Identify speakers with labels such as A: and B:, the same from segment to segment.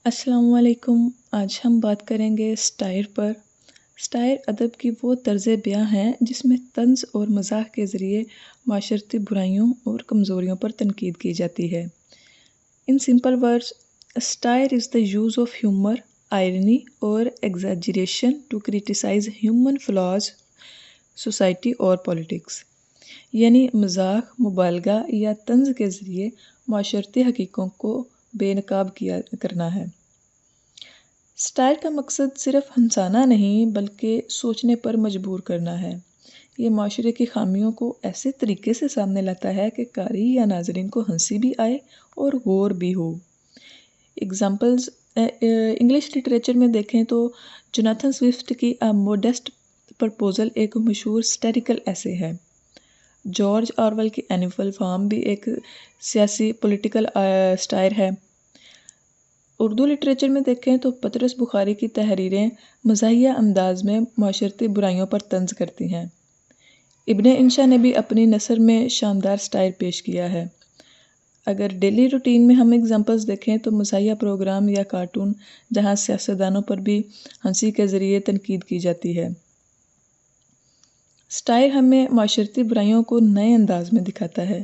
A: السلام علیکم۔ آج ہم بات کریں گے اسٹائر پر۔ اسٹائر ادب کی وہ طرز بیاں ہیں جس میں طنز اور مزاح کے ذریعے معاشرتی برائیوں اور کمزوریوں پر تنقید کی جاتی ہے۔ In simple words, satire is the use of humour, irony اور exaggeration to criticize human flaws, society اور پولیٹکس۔ یعنی مزاح، مبالغہ یا طنز کے ذریعے معاشرتی حقیقتوں کو بے نقاب کرنا ہے۔ اسٹائر کا مقصد صرف ہنسانا نہیں بلکہ سوچنے پر مجبور کرنا ہے۔ یہ معاشرے کی خامیوں کو ایسے طریقے سے سامنے لاتا ہے کہ قاری یا ناظرین کو ہنسی بھی آئے اور غور بھی ہو۔ اگزامپلز انگلش لٹریچر میں دیکھیں تو جوناتھن سوئفٹ کی اے موڈسٹ پرپوزل ایک مشہور سٹیریکل ایسے ہے۔ جارج آرویل کی اینیمل فارم بھی ایک سیاسی پولیٹیکل اسٹائر ہے۔ اردو لٹریچر میں دیکھیں تو پطرس بخاری کی تحریریں مزاحیہ انداز میں معاشرتی برائیوں پر طنز کرتی ہیں۔ ابن انشا نے بھی اپنی نثر میں شاندار اسٹائر پیش کیا ہے۔ اگر ڈیلی روٹین میں ہم اگزامپلز دیکھیں تو مزاحیہ پروگرام یا کارٹون جہاں سیاستدانوں پر بھی ہنسی کے ذریعے تنقید کی جاتی ہے۔ اسٹائر ہمیں معاشرتی برائیوں کو نئے انداز میں دکھاتا ہے۔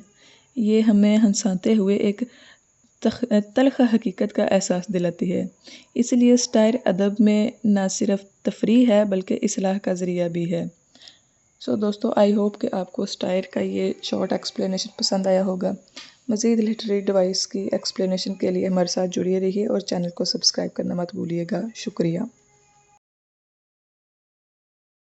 A: یہ ہمیں ہنساتے ہوئے ایک تلخ حقیقت کا احساس دلاتی ہے۔ اس لیے اسٹائر ادب میں نہ صرف تفریح ہے بلکہ اصلاح کا ذریعہ بھی ہے۔ دوستو، آئی ہوپ کہ آپ کو اسٹائر کا یہ شارٹ ایکسپلینیشن پسند آیا ہوگا۔ مزید لٹریری ڈیوائس کی ایکسپلینیشن کے لیے ہمارے ساتھ جڑے رہیے اور چینل کو سبسکرائب کرنا مت بھولیے گا۔ شکریہ۔